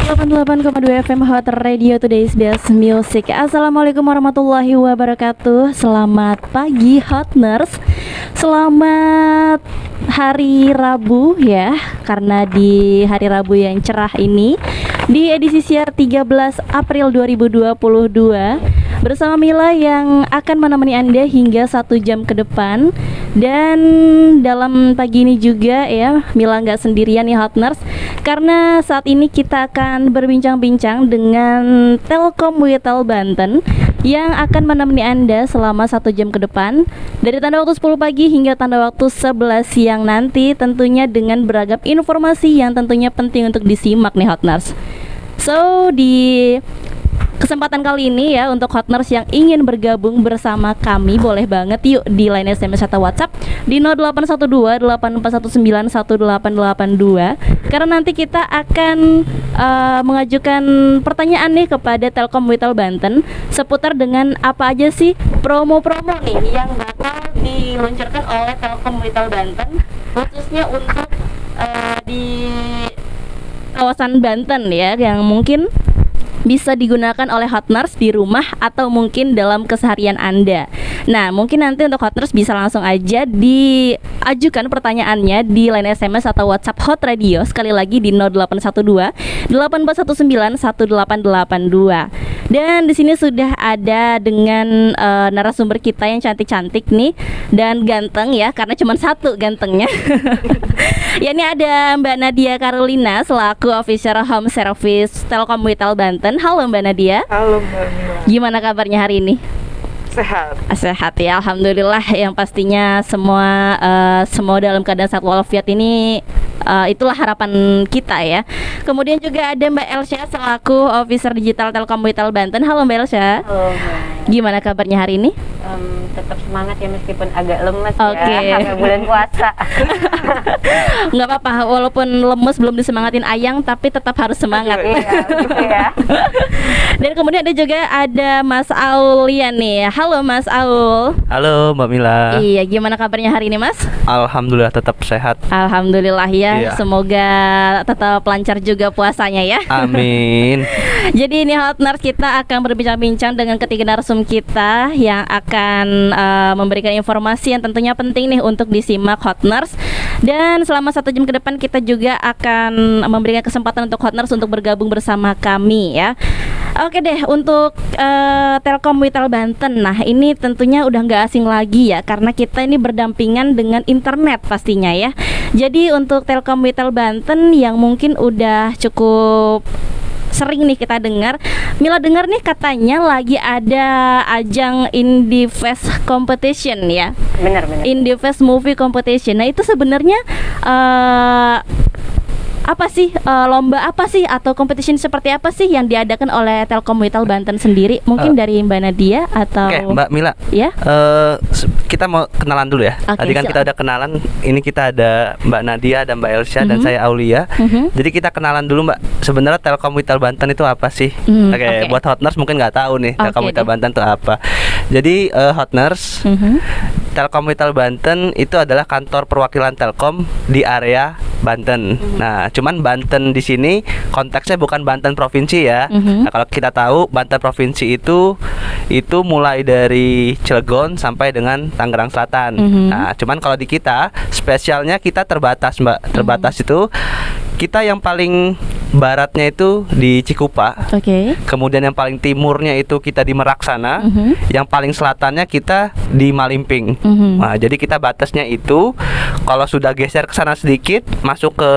88,2 FM Hot Radio, Today's Best Music. Assalamualaikum warahmatullahi wabarakatuh. Selamat pagi Hotners. Selamat hari Rabu ya, karena di hari Rabu yang cerah ini, di edisi siar 13 April 2022, bersama Mila yang akan menemani Anda hingga 1 jam ke depan. Dan dalam pagi ini juga ya, Mila nggak sendirian nih Hotners, karena saat ini kita akan berbincang-bincang dengan Telkommutel Banten yang akan menemani Anda selama 1 jam ke depan, dari tanda waktu 10 pagi hingga tanda waktu 11 siang nanti, tentunya dengan beragam informasi yang tentunya penting untuk disimak nih Hotners. So, di kesempatan kali ini ya, untuk Hotners yang ingin bergabung bersama kami, boleh banget yuk di line SMS atau WhatsApp di 0812-8419-1882, karena nanti kita akan mengajukan pertanyaan nih kepada Telkommutel Banten seputar dengan apa aja sih promo-promo nih yang bakal diluncurkan oleh Telkommutel Banten, khususnya untuk di kawasan Banten ya, yang mungkin bisa digunakan oleh Hotners di rumah atau mungkin dalam keseharian Anda. Nah, mungkin nanti untuk Hotners bisa langsung aja diajukan pertanyaannya di line SMS atau WhatsApp Hot Radio, sekali lagi di 0812-8419-1882. Dan di sini sudah ada dengan narasumber kita yang cantik-cantik nih dan ganteng ya, karena cuma satu gantengnya. Ya, ini ada Mbak Nadia Carolina selaku Official Home Service Telkommutel Banten. Halo Mbak Nadia. Halo Mbak Mila. Gimana kabarnya hari ini? Sehat. Sehat ya, alhamdulillah. Yang pastinya semua dalam keadaan sehat walafiat ini, itulah harapan kita ya. Kemudian juga ada Mbak Elsha selaku Officer Digital Telkommutel Banten. Halo Mbak Elsha. Halo Mbak. Gimana kabarnya hari ini? Tetap semangat ya, meskipun agak lemes Oke. ya, karena bulan puasa. Nggak apa-apa, walaupun lemes belum disemangatin Ayang, tapi tetap harus semangat. Iya, gitu ya. Dan kemudian ada Mas Aulian nih. Halo Mas Aul. Halo Mbak Mila. Iya, gimana kabarnya hari ini Mas? Alhamdulillah tetap sehat. Alhamdulillah ya. Iya. Semoga tetap lancar juga puasanya ya. Amin. Jadi ini Hotners, kita akan berbincang-bincang dengan ketiga narsum kita yang akan memberikan informasi yang tentunya penting nih untuk disimak Hotners. Dan selama 1 jam ke depan kita juga akan memberikan kesempatan untuk Hotners untuk bergabung bersama kami ya. Oke deh, untuk Telkommutel Banten, nah ini tentunya udah nggak asing lagi ya, karena kita ini berdampingan dengan internet pastinya ya. Jadi untuk Telkommutel Banten yang mungkin udah cukup sering nih kita dengar, Mila dengar nih katanya lagi ada ajang Indie Fest Competition ya. Benar. Indie Fest Movie Competition. Nah itu sebenarnya apa sih, lomba apa sih atau competition seperti apa sih yang diadakan oleh Telkommutel Banten sendiri? Mungkin dari Mbak Nadia atau Oke, Mbak Mila. Ya. Kita mau kenalan dulu ya. Oke, Tadi kan kita udah kenalan. Ini kita ada Mbak Nadia dan Mbak Elsha dan saya Aulia. Jadi kita kenalan dulu Mbak. Sebenarnya Telkommutel Banten itu apa sih? Oke, buat Hotners mungkin nggak tahu nih Telkommutel Banten itu apa. Jadi Hotners, Telkommutel Banten itu adalah kantor perwakilan Telkom di area Banten. Nah, cuman Banten di sini konteksnya bukan Banten provinsi ya. Nah, kalau kita tahu Banten provinsi itu mulai dari Cilegon sampai dengan Tangerang Selatan. Nah, cuman kalau di kita spesialnya kita terbatas Mbak. Terbatas itu kita yang paling baratnya itu di Cikupa. Oke. Kemudian yang paling timurnya itu kita di Merak sana. Yang paling selatannya kita di Malimping. Nah, jadi kita batasnya itu kalau sudah geser ke sana sedikit, masuk ke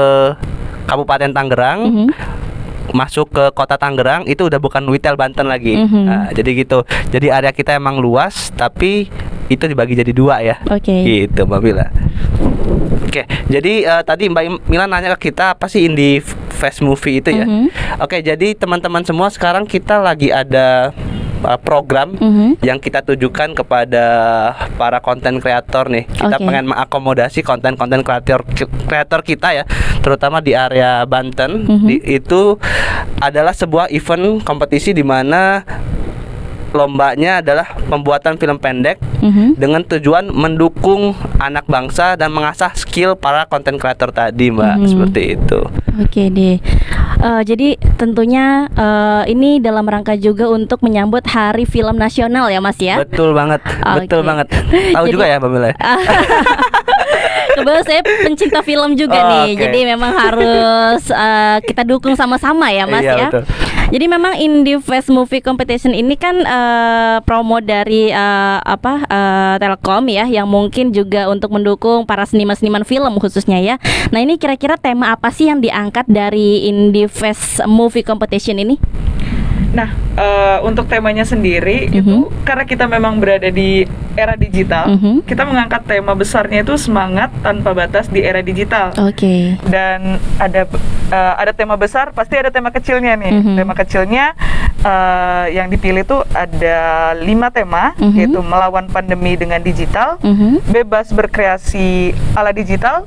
Kabupaten Tangerang, masuk ke kota Tangerang, itu udah bukan Witel Banten lagi. Nah, jadi gitu. Jadi area kita emang luas, tapi itu dibagi jadi 2 ya. Oke. Gitu Mbak Mila. Oke, jadi tadi Mbak Mila nanya ke kita apa sih Indie Fest Movie itu ya. Oke, jadi teman-teman semua sekarang kita lagi ada program yang kita tujukan kepada para konten kreator nih. Kita pengen mengakomodasi konten-konten kreator kita ya, terutama di area Banten. Itu adalah sebuah event kompetisi di mana lombanya adalah pembuatan film pendek dengan tujuan mendukung anak bangsa dan mengasah skill para konten kreator tadi, Mbak. Seperti itu. Oke deh. Jadi tentunya ini dalam rangka juga untuk menyambut Hari Film Nasional ya, Mas ya. Betul banget. Betul banget. Tahu juga ya, Mbak Mila? Kebetulan saya pencinta film juga nih. Oke. Jadi memang harus kita dukung sama-sama ya, Mas Iya, ya. betul. Jadi memang Indie Fest Movie Competition ini kan promo dari Telkom ya, yang mungkin juga untuk mendukung para seniman-seniman film khususnya ya. Nah, ini kira-kira tema apa sih yang diangkat dari Indie Fest Movie Competition ini? Nah, untuk temanya sendiri itu karena kita memang berada di era digital, kita mengangkat tema besarnya itu semangat tanpa batas di era digital. Oke. Dan ada tema besar, pasti ada tema kecilnya nih. Tema kecilnya yang dipilih tuh ada 5 tema, yaitu melawan pandemi dengan digital, bebas berkreasi ala digital,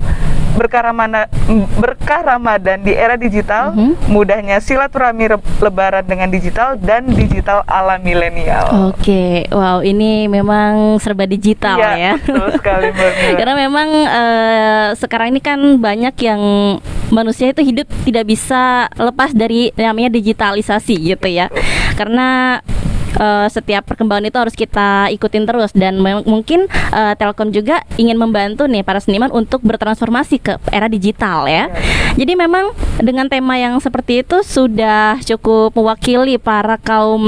berkah Ramadan di era digital, mudahnya silaturahmi lebaran dengan digital, dan digital ala milenial. Oke, wow, ini memang serba digital ya. Betul sekali, Mbak Mila. Karena memang sekarang ini kan banyak yang manusia itu hidup tidak bisa lepas dari namanya digitalisasi gitu ya. Karena setiap perkembangan itu harus kita ikutin terus, dan mungkin Telkom juga ingin membantu nih para seniman untuk bertransformasi ke era digital ya. Jadi memang dengan tema yang seperti itu sudah cukup mewakili para kaum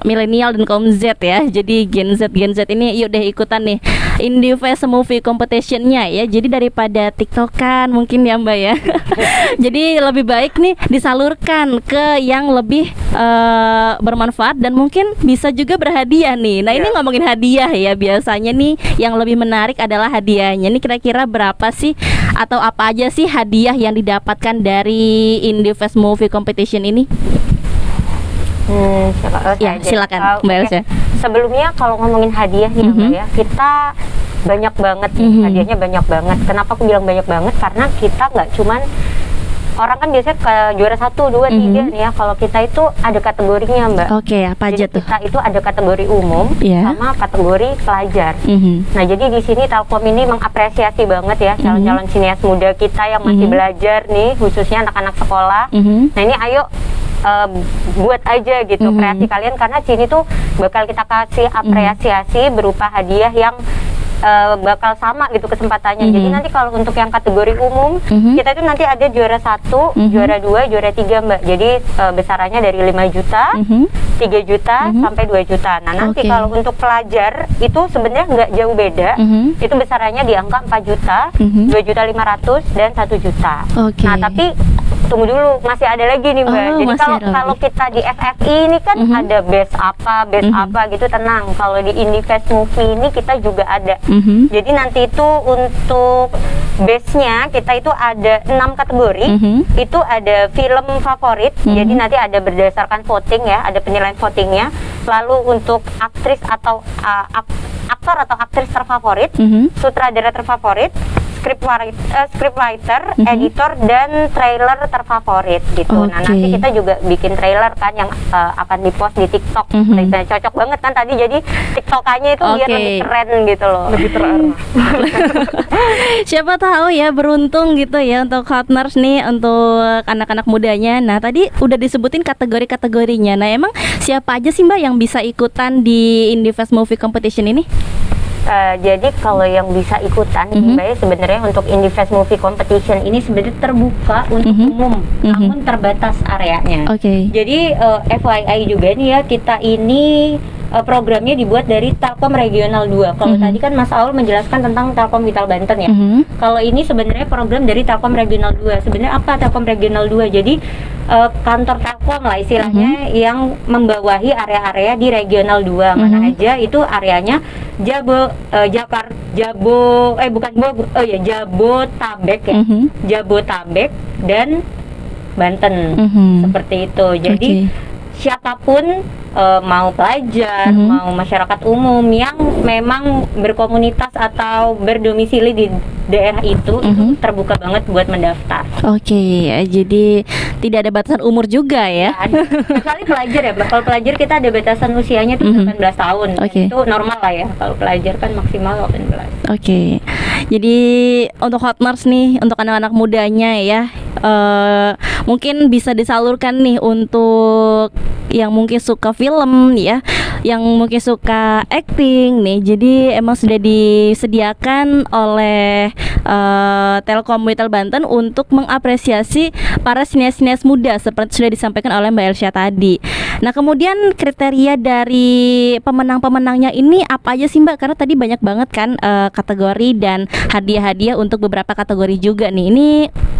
milenial dan kaum Z ya. Jadi Gen Z ini yuk deh ikutan nih Indie Fest Movie Competition-nya ya. Jadi daripada TikTokan mungkin ya, Mbak ya. Jadi lebih baik nih disalurkan ke yang lebih bermanfaat dan mungkin bisa juga berhadiah nih. Nah, ini ngomongin hadiah ya, biasanya nih yang lebih menarik adalah hadiahnya. Ini kira-kira berapa sih atau apa aja sih hadiah yang didapatkan dari Indie Fest Movie Competition ini? Silakan Mbak Elsa. Sebelumnya kalau ngomongin hadiah nih Mbak ya, kita banyak banget nih, hadiahnya banyak banget. Kenapa aku bilang banyak banget? Karena kita nggak cuman orang kan biasanya ke juara 1, 2, 3 nih ya. Kalau kita itu ada kategorinya, Mbak. Oke, apa aja tuh? Kita itu ada kategori umum sama kategori pelajar. Nah, jadi di sini Telkom ini mengapresiasi banget ya calon-calon sinias muda kita yang masih belajar nih, khususnya anak-anak sekolah. Nah, ini ayo buat aja gitu kreasi kalian, karena sini tuh bakal kita kasih apresiasi berupa hadiah yang bakal sama gitu kesempatannya. Jadi nanti kalau untuk yang kategori umum kita tuh nanti ada juara 1, juara 2, juara 3, Mbak. Jadi besarannya dari 5 juta, 3 juta sampai 2 juta. Nah, nanti kalau untuk pelajar itu sebenarnya nggak jauh beda. Itu besarannya di angka 4 juta, 2 juta 500 dan 1 juta. Nah, tapi tunggu dulu, masih ada lagi nih, Mbak. Jadi kalau kita di FFI ini kan ada base apa gitu, tenang. Kalau di Indie Fest Movie ini kita juga ada. Jadi nanti itu untuk base-nya kita itu ada 6 kategori. Itu ada film favorit. Jadi nanti ada berdasarkan voting ya, ada penilaian votingnya. Lalu untuk aktris atau aktor atau aktris terfavorit, sutradara terfavorit, scriptwriter, editor, dan trailer terfavorit gitu. Nah, nanti kita juga bikin trailer kan yang akan dipost di TikTok. Nah, cocok banget kan tadi, jadi TikTokannya itu biar lebih keren gitu loh. Lebih terarah. Siapa tahu ya beruntung gitu ya untuk Hotners nih, untuk anak-anak mudanya. Nah, tadi udah disebutin kategori-kategorinya. Nah, emang siapa aja sih, Mbak, yang bisa ikutan di Indie Fest Movie Competition ini? Jadi kalau yang bisa ikutan, Mbak, sebenarnya untuk Indie Fest Movie Competition ini sebenarnya terbuka untuk umum, namun terbatas areanya. Jadi FYI juga nih ya, kita ini programnya dibuat dari Telkom Regional 2. Kalau tadi kan Mas Aul menjelaskan tentang Telkom Vital Banten ya. Kalau ini sebenarnya program dari Telkom Regional 2. Sebenarnya apa Telkom Regional 2? Jadi kantor Telkom lah istilahnya yang membawahi area-area di Regional 2. Mana aja itu areanya Jabotabek ya. Jabotabek dan Banten. Seperti itu. Jadi siapapun mau pelajar, mau masyarakat umum yang memang berkomunitas atau berdomisili di daerah itu terbuka banget buat mendaftar. Oke, jadi tidak ada batasan umur juga ya? Ada. Kecuali pelajar ya, kalau pelajar kita ada batasan usianya tuh 18 tahun. Itu normal lah ya. Kalau pelajar kan maksimal 18. Oke. Jadi untuk Hotners nih, untuk anak-anak mudanya ya, mungkin bisa disalurkan nih untuk yang mungkin suka film ya, yang mungkin suka acting nih. Jadi emang sudah disediakan oleh Telkom Witel Banten untuk mengapresiasi para sinias-sinias muda seperti sudah disampaikan oleh Mbak Elsya tadi. Nah, kemudian kriteria dari pemenang-pemenangnya ini apa aja sih Mbak? Karena tadi banyak banget kan kategori dan hadiah-hadiah untuk beberapa kategori juga nih. Ini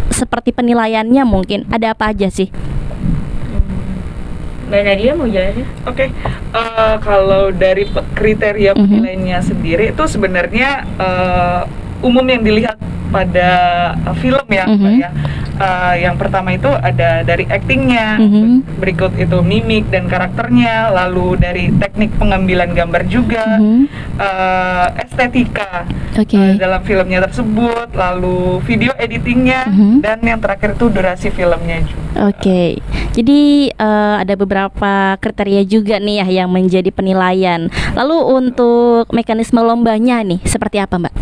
seperti penilaiannya mungkin ada apa aja sih? Mbak Nadia mau jelasin? Oke. Kalau dari kriteria penilaiannya sendiri itu sebenarnya umum yang dilihat pada film ya, Mbak ya. Yang pertama itu ada dari actingnya, berikut itu mimik dan karakternya, lalu dari teknik pengambilan gambar juga, estetika dalam filmnya tersebut, lalu video editingnya, dan yang terakhir itu durasi filmnya juga. Oke, jadi ada beberapa kriteria juga nih ya yang menjadi penilaian. Lalu untuk mekanisme lombanya nih seperti apa Mbak?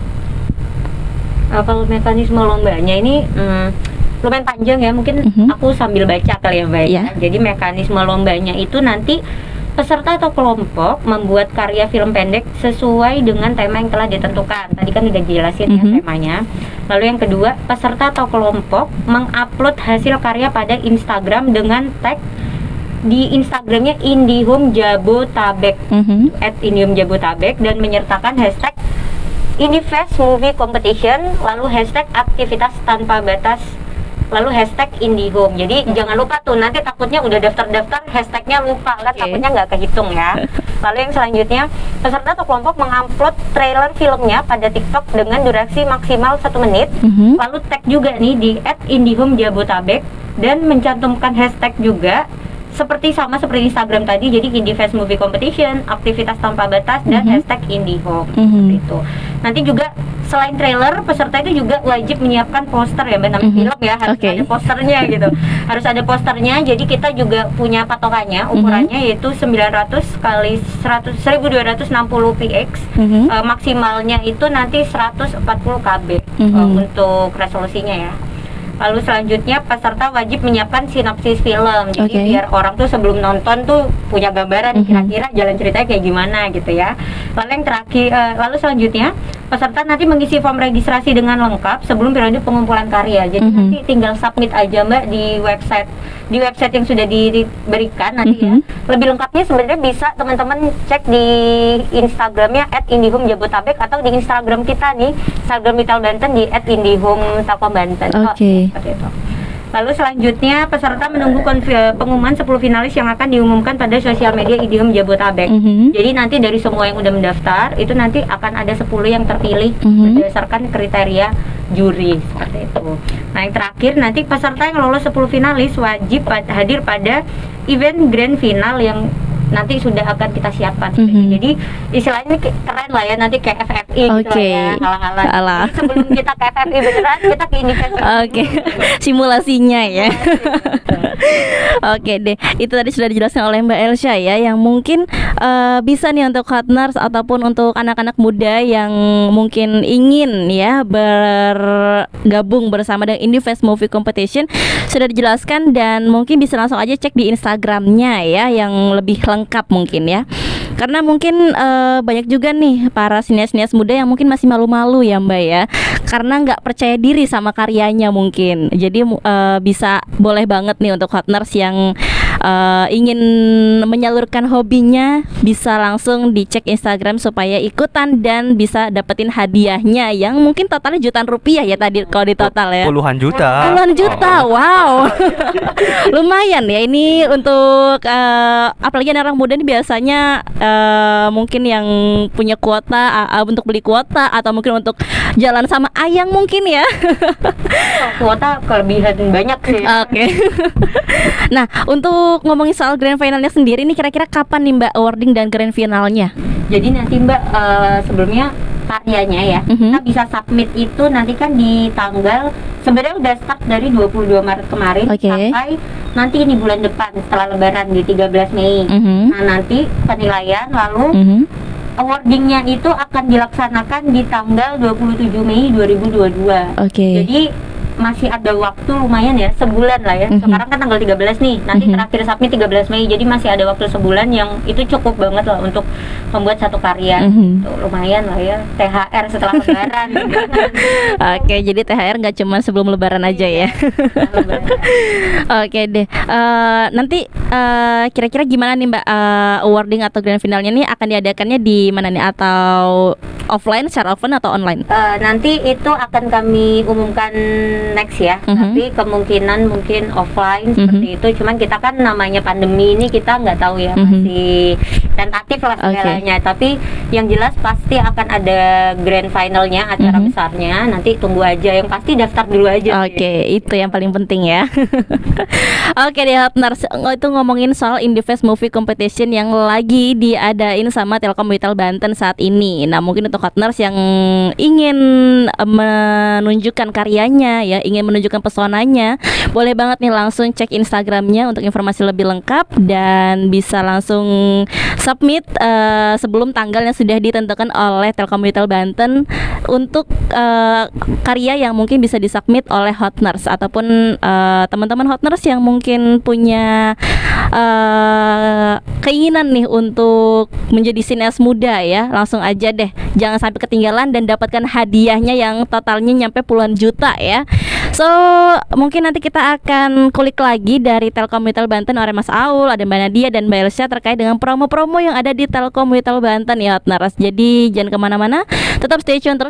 Kalau mekanisme lombanya ini lumayan panjang ya, mungkin aku sambil baca kali ya Mbak. Jadi mekanisme lombanya itu nanti peserta atau kelompok membuat karya film pendek sesuai dengan tema yang telah ditentukan. Tadi kan udah jelasin ya temanya. Lalu yang kedua, peserta atau kelompok mengupload hasil karya pada Instagram dengan tag di Instagramnya Indihome Jabotabek, @indihome-jabotabek, dan menyertakan hashtag Indifest Movie Competition, lalu hashtag aktivitas tanpa batas, lalu hashtag Indihome. Jadi jangan lupa tuh, nanti takutnya udah daftar-daftar hashtagnya lupa kan, takutnya nggak kehitung ya. Lalu yang selanjutnya, peserta atau kelompok mengupload trailer filmnya pada TikTok dengan durasi maksimal 1 menit, lalu tag juga nih di @indihome-jabotabek dan mencantumkan hashtag juga seperti Instagram tadi, jadi Indifest Movie Competition, aktivitas tanpa batas, dan hashtag Indihome. Itu. Nanti juga selain trailer, peserta itu juga wajib menyiapkan poster ya, namanya film ya, harus ada posternya gitu. Harus ada posternya, jadi kita juga punya patokannya, ukurannya yaitu 900 kali 1260 px, maksimalnya itu nanti 140 kb untuk resolusinya ya. Lalu selanjutnya peserta wajib menyiapkan sinopsis film, jadi biar orang tuh sebelum nonton tuh punya gambaran kira-kira jalan ceritanya kayak gimana gitu ya. Lalu yang terakhir, lalu selanjutnya peserta nanti mengisi form registrasi dengan lengkap sebelum periode pengumpulan karya. Jadi nanti tinggal submit aja Mbak di website yang sudah diberikan nanti ya. Lebih lengkapnya sebenarnya bisa teman-teman cek di Instagramnya @indihome-jabotabek atau di Instagram kita nih, Instagram Witel Banten di @indihome-telkom-banten. Seperti itu. Lalu selanjutnya peserta menunggu pengumuman 10 finalis yang akan diumumkan pada sosial media Indihome Jabotabek. Jadi nanti dari semua yang udah mendaftar itu nanti akan ada 10 yang terpilih berdasarkan kriteria juri seperti itu. Nah, yang terakhir nanti peserta yang lolos 10 finalis wajib hadir pada event grand final yang nanti sudah akan kita siapkan. Jadi istilahnya keren lah ya, nanti kayak FFI gitu lah ya, halang-halang. Sebelum kita ke FFI beneran, kita ke Indifest. Simulasinya ya. Oke deh, itu tadi sudah dijelaskan oleh Mbak Elsya ya, yang mungkin bisa nih untuk Hotners ataupun untuk anak-anak muda yang mungkin ingin ya bergabung bersama dengan Indifest Movie Competition sudah dijelaskan, dan mungkin bisa langsung aja cek di Instagramnya ya yang lebih lengkap mungkin ya. Karena mungkin banyak juga nih para sinias-sinias muda yang mungkin masih malu-malu ya Mbak ya, karena nggak percaya diri sama karyanya mungkin. Jadi bisa boleh banget nih untuk Hotners yang ingin menyalurkan hobinya, bisa langsung dicek Instagram supaya ikutan dan bisa dapetin hadiahnya yang mungkin totalnya jutaan rupiah ya tadi kalau di total ya. Puluhan juta. Wow. Lumayan ya ini untuk apalagi orang muda ini biasanya mungkin yang punya kuota untuk beli kuota atau mungkin untuk jalan sama ayang mungkin ya. Kuota kelebihan banyak sih. Oke. Nah, untuk ngomongin soal grand finalnya sendiri ini kira-kira kapan nih Mbak awarding dan grand finalnya? Jadi nanti Mbak sebelumnya karyanya ya, kita bisa submit itu nanti kan di tanggal, sebenarnya udah start dari 22 Maret kemarin sampai nanti ini bulan depan setelah Lebaran di 13 Mei. Nah nanti penilaian lalu awardingnya itu akan dilaksanakan di tanggal 27 Mei 2022. Jadi masih ada waktu lumayan ya, sebulan lah ya. Sekarang kan tanggal 13 nih, nanti terakhir submit 13 Mei, jadi masih ada waktu sebulan yang itu cukup banget lah untuk membuat satu karya. Tuh, lumayan lah ya, THR setelah Lebaran. Jadi THR nggak cuma sebelum Lebaran aja ya. Oke deh, nanti kira-kira gimana nih Mbak, awarding atau grand finalnya nih akan diadakannya di mana nih, atau offline, secara offline atau online? Nanti itu akan kami umumkan next ya, tapi kemungkinan mungkin offline seperti itu. Cuman kita kan namanya pandemi ini kita nggak tahu ya, masih tentatif lah segalanya. Tapi yang jelas pasti akan ada grand finalnya, acara besarnya. Nanti tunggu aja, yang pasti daftar dulu aja. Itu yang paling penting ya. Deh Hotners, itu ngomongin soal Indifest Movie Competition yang lagi diadain sama Telkom Retail Banten saat ini. Nah mungkin untuk Hotners yang ingin menunjukkan karyanya ya, ingin menunjukkan pesonanya, boleh banget nih langsung cek Instagramnya untuk informasi lebih lengkap, dan bisa langsung submit sebelum tanggal yang sudah ditentukan oleh Telkom Retail Banten untuk karya yang mungkin bisa disubmit oleh Hotners ataupun teman-teman Hotners yang mungkin punya keinginan nih untuk menjadi sineas muda ya. Langsung aja deh, jangan sampai ketinggalan dan dapatkan hadiahnya yang totalnya nyampe puluhan juta ya. So mungkin nanti kita akan kulik lagi dari Telkom Retail Banten oleh Mas Aul, ada Mbak Nadia dan Mbak Elsa terkait dengan promo-promo yang ada di Telkom Retail Banten ya Hotners. Jadi jangan kemana-mana, tetap stay tune terus